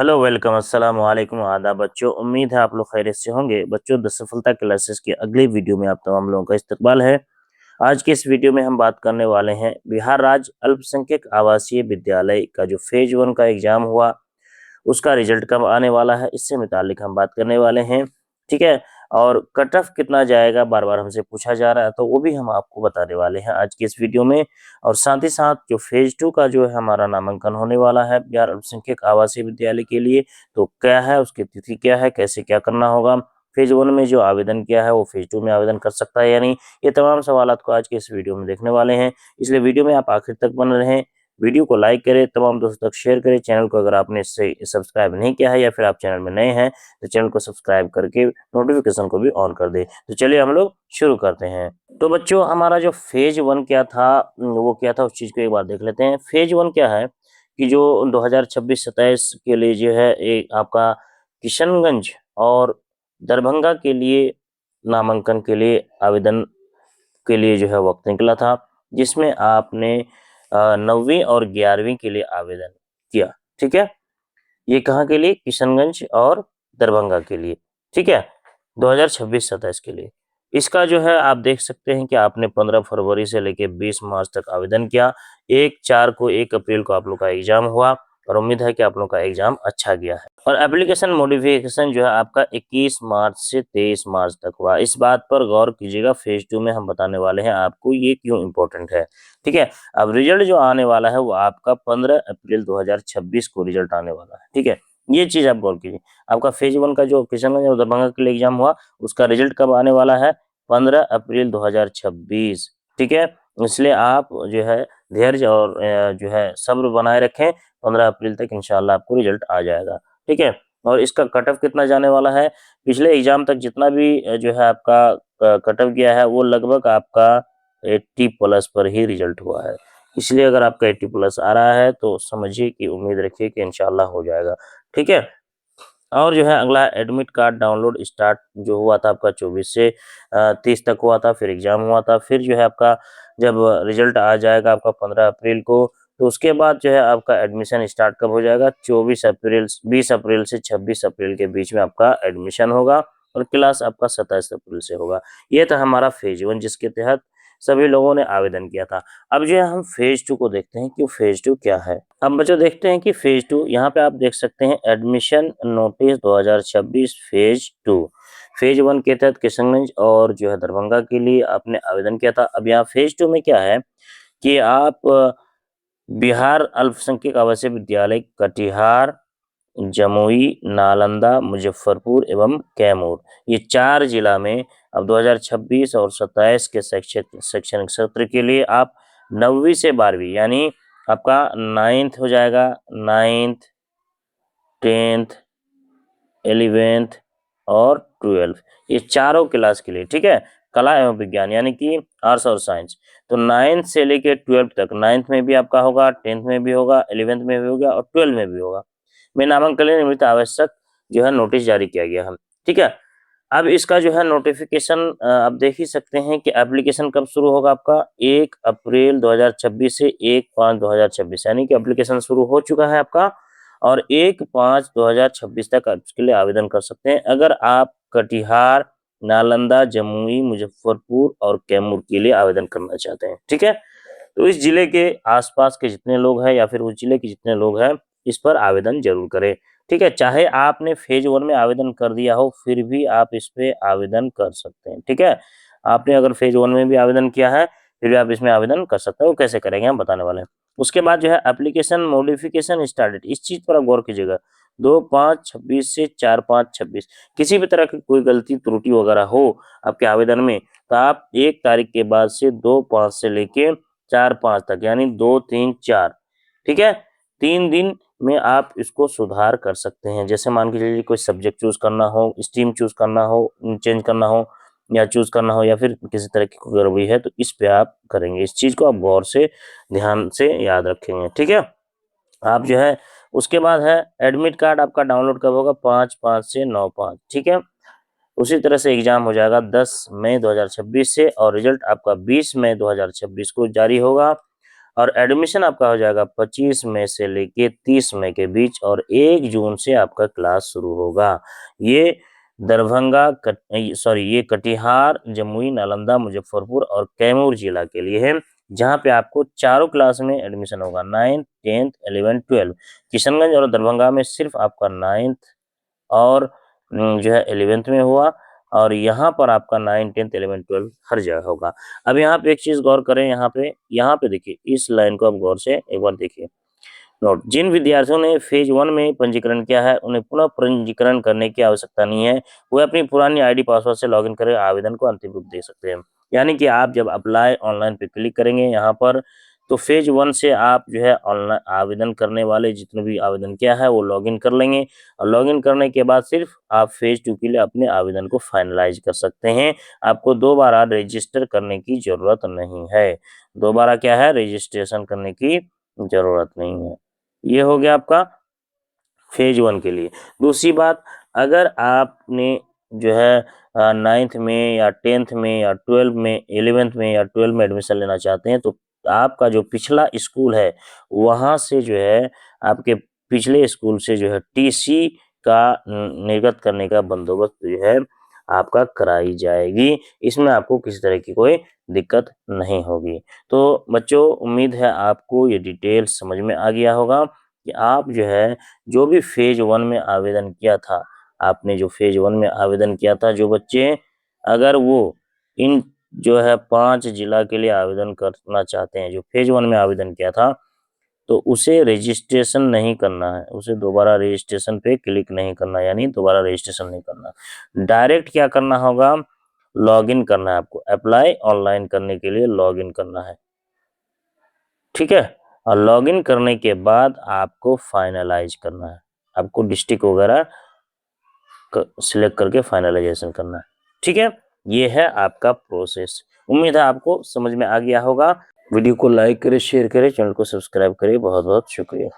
Hello welcome अस्सलाम वालेकुम आदाब बच्चों। उम्मीद है आप लोग खैरियत से होंगे। बच्चों द सफलता क्लासेस की अगली वीडियो में आप तमाम लोगों का इस्तकबाल है। आज के इस वीडियो में हम बात करने वाले हैं बिहार राज्य अल्पसंख्यक आवासीय विद्यालय का जो फेज 1 का एग्जाम हुआ उसका रिजल्ट कब आने वाला है, इससे मुतालिक हम बात करने वाले हैं। ठीक है। और कट ऑफ कितना जाएगा बार बार हमसे पूछा जा रहा है, तो वो भी हम आपको बताने वाले हैं आज की इस वीडियो में। और साथ ही साथ जो फेज 2 का जो है हमारा नामांकन होने वाला है बिहार अल्पसंख्यक आवासीय विद्यालय के लिए, तो क्या है, उसकी तिथि क्या है, कैसे क्या करना होगा, फेज 1 में जो आवेदन किया है वो फेज 2 में आवेदन कर सकता है या नहीं, ये तमाम सवालात को आज के इस वीडियो में देखने वाले हैं। इसलिए वीडियो में आप आखिर तक बने रहें। वीडियो को लाइक करें, तमाम दोस्तों तक शेयर करें। चैनल को अगर आपने इससे सब्सक्राइब नहीं किया है या फिर आप चैनल में नए हैं तो चैनल को सब्सक्राइब करके नोटिफिकेशन को भी ऑन कर दें। तो चलिए हम लोग शुरू करते हैं। तो बच्चों हमारा जो फेज 1 क्या था, वो क्या था उस चीज को एक बार देख लेते हैं। फेज 1 क्या है कि जो 2026-27 के लिए जो है एक आपका किशनगंज और दरभंगा के लिए नामांकन के लिए आवेदन के लिए जो है वक्त निकला था, जिसमें आपने 9वीं और 11वीं के लिए आवेदन किया। ठीक है। ये कहाँ के लिए? किशनगंज और दरभंगा के लिए। ठीक है। 2026-27 के लिए इसका जो है आप देख सकते हैं कि आपने 15 फरवरी से लेके 20 मार्च तक आवेदन किया। 1 अप्रैल को आप लोग का एग्जाम हुआ और उम्मीद है कि आप लोग का एग्जाम अच्छा गया है। और एप्लीकेशन मॉडिफिकेशन जो है आपका 21 मार्च से 23 मार्च तक हुआ। इस बात पर गौर कीजिएगा, फेज 2 में हम बताने वाले हैं आपको ये क्यों इम्पोर्टेंट है। ठीक है। अब रिजल्ट जो आने वाला है वो आपका 15 अप्रैल 2026 को रिजल्ट आने वाला है। ठीक है। ये चीज आप गौर कीजिए। आपका फेज 1 का जो किशनगंज और दरभंगा के लिए एग्जाम हुआ उसका रिजल्ट कब आने वाला है? 15 अप्रैल 2026। ठीक है। इसलिए आप जो है धैर्य और जो है सब्र बनाए रखें। 15 अप्रैल तक इंशाल्लाह आपको रिजल्ट आ जाएगा। ठीक है। और इसका कट ऑफ कितना जाने वाला है? पिछले एग्जाम तक जितना भी जो है आपका कट ऑफ गया है वो लगभग आपका 80 प्लस पर ही रिजल्ट हुआ है। इसलिए अगर आपका 80 प्लस आ रहा है तो समझिए कि उम्मीद रखिए कि इंशाल्लाह हो जाएगा। ठीक है। और जो है अगला एडमिट कार्ड डाउनलोड स्टार्ट जो हुआ था आपका 24 से 30 तक हुआ था, फिर एग्जाम हुआ था, फिर जो है आपका जब रिजल्ट आ जाएगा आपका 15 अप्रैल को, तो उसके बाद जो है आपका एडमिशन स्टार्ट कब हो जाएगा? 20 अप्रैल से 26 अप्रैल के बीच में आपका एडमिशन होगा और क्लास आपका 27 अप्रैल से होगा। ये था हमारा फेज 1 जिसके तहत सभी लोगों ने आवेदन किया था। अब जो है हम फेज 2 को देखते हैं कि फेज 2 क्या है। अब बच्चों देखते हैं कि फेज 2 यहाँ पे आप देख सकते हैं एडमिशन नोटिस 2026 फेज 2। फेज 1 के तहत किशनगंज और जो है दरभंगा के लिए आपने आवेदन किया था। अब यहाँ फेज 2 में क्या है कि आप बिहार अल्पसंख्यक आवासीय विद्यालय कटिहार, जमुई, नालंदा, मुजफ्फरपुर एवं कैमूर, ये 4 जिला में अब 2026 और 27 के शैक्षणिक सत्र के लिए आप 9वीं से 12वीं यानी आपका 9th हो जाएगा, 9th, 10th, 11th और 12th, ये चारों क्लास के लिए। ठीक है। कला एवं विज्ञान यानी कि आर्ट्स और साइंस, तो 9th से लेके 12th तक, 9th में भी आपका होगा, 10th में भी होगा, 11th में भी होगा और 12th में भी होगा। में नामांकन के लिए निमित्त आवश्यक जो है नोटिस जारी किया गया है। ठीक है। अब इसका जो है नोटिफिकेशन आप देख ही सकते हैं कि एप्लीकेशन कब शुरू होगा आपका? 1 अप्रैल 2026 से 1/5 2026, यानी कि एप्लीकेशन शुरू हो चुका है आपका और 1/5 2026 तक आप इसके लिए आवेदन कर सकते हैं अगर आप कटिहार, नालंदा, जमुई, मुजफ्फरपुर और कैमूर के लिए आवेदन करना चाहते हैं। ठीक है। तो इस जिले के आसपास के जितने लोग हैं या फिर उस जिले के जितने लोग हैं इस पर आवेदन जरूर करें। ठीक है। चाहे आपने फेज 1 में आवेदन कर दिया हो फिर भी आप इस पे आवेदन कर सकते हैं। ठीक है। आपने अगर फेज 1 में भी आवेदन किया है फिर भी आप इसमें आवेदन कर सकते हैं। वो कैसे करेंगे हम बताने वाले हैं। उसके बाद जो है एप्लीकेशन मॉडिफिकेशन स्टार्टेड, इस चीज पर आप गौर कीजिएगा। 2/5/26 से 4/5/26 किसी भी तरह की कोई गलती त्रुटि वगैरह हो आपके आवेदन में तो आप 1 तारीख के बाद से 2/5 से लेके 4/5 तक यानी 2 3 4, ठीक है, 3 दिन में आप इसको सुधार कर सकते हैं। जैसे मान के चलिए कोई सब्जेक्ट चूज करना हो, स्ट्रीम चूज करना हो, चेंज करना हो या चूज करना हो या फिर किसी तरह की कोई गड़बड़ी है तो इस पे आप करेंगे। इस चीज को आप गौर से ध्यान से याद रखेंगे। ठीक है। आप जो है उसके बाद है एडमिट कार्ड आपका डाउनलोड कब होगा? 5/5 से 9/5। ठीक है। उसी तरह से एग्जाम हो जाएगा 10 मई 2026 से और रिजल्ट आपका 20 मई 2026 को जारी होगा। और एडमिशन आपका हो जाएगा 25 मई से लेके 30 मई के बीच, और 1 जून से आपका क्लास शुरू होगा। ये दरभंगा ये कटिहार, जमुई, नालंदा, मुजफ्फरपुर और कैमूर जिला के लिए है, जहाँ पे आपको चारों क्लास में एडमिशन होगा, 9th 10th 11th 12। किशनगंज और दरभंगा में सिर्फ आपका 9th और जो है 11th में हुआ, और यहाँ पर आपका 9 10 11 12 हर जगह होगा। अब यहाँ पे एक चीज गौर करें, यहाँ पे देखिए, इस लाइन को आप गौर से एक बार देखिए। नोट, जिन विद्यार्थियों ने फेज 1 में पंजीकरण किया है उन्हें पुनः पंजीकरण करने की आवश्यकता नहीं है, वे अपनी पुरानी आईडी पासवर्ड से लॉगिन कर आवेदन को अंतिम रूप दे सकते हैं। यानी कि आप जब अप्लाई ऑनलाइन पे क्लिक करेंगे यहाँ पर, तो फेज 1 से आप जो है ऑनलाइन आवेदन करने वाले जितने भी आवेदन किया है वो लॉगिन कर लेंगे, और लॉगिन करने के बाद सिर्फ आप फेज 2 के लिए अपने आवेदन को फाइनलाइज कर सकते हैं। आपको दोबारा रजिस्टर करने की जरूरत नहीं है, दोबारा क्या है, रजिस्ट्रेशन करने की जरूरत नहीं है। ये हो गया आपका फेज 1 के लिए। दूसरी बात, अगर आपने जो है 9th में या 10th में या 12 में 11th में या 12 में एडमिशन लेना चाहते हैं, तो आपका जो पिछला स्कूल है वहां से जो है आपके पिछले स्कूल से जो है टीसी का निर्गत करने का बंदोबस्त जो है आपका कराई जाएगी। इसमें आपको किसी तरह की कोई दिक्कत नहीं होगी। तो बच्चों, उम्मीद है आपको ये डिटेल समझ में आ गया होगा कि आप जो है जो भी फेज 1 में आवेदन किया था, आपने जो फेज 1 में आवेदन किया था, जो बच्चे अगर वो इन जो है 5 जिला के लिए आवेदन करना चाहते हैं, जो फेज 1 में आवेदन किया था, तो उसे रजिस्ट्रेशन नहीं करना है, उसे दोबारा रजिस्ट्रेशन पे क्लिक नहीं करना, यानी दोबारा रजिस्ट्रेशन नहीं करना। डायरेक्ट क्या करना होगा, लॉगिन करना है आपको, अप्लाई ऑनलाइन करने के लिए लॉगिन करना है, ठीक है। और लॉगिन करने के बाद आपको फाइनलाइज करना है, आपको डिस्ट्रिक्ट वगैरह सिलेक्ट करके फाइनलाइजेशन करना है, ठीक है। ये है आपका प्रोसेस। उम्मीद है आपको समझ में आ गया होगा। वीडियो को लाइक करें, शेयर करें, चैनल को सब्सक्राइब करें। बहुत बहुत शुक्रिया।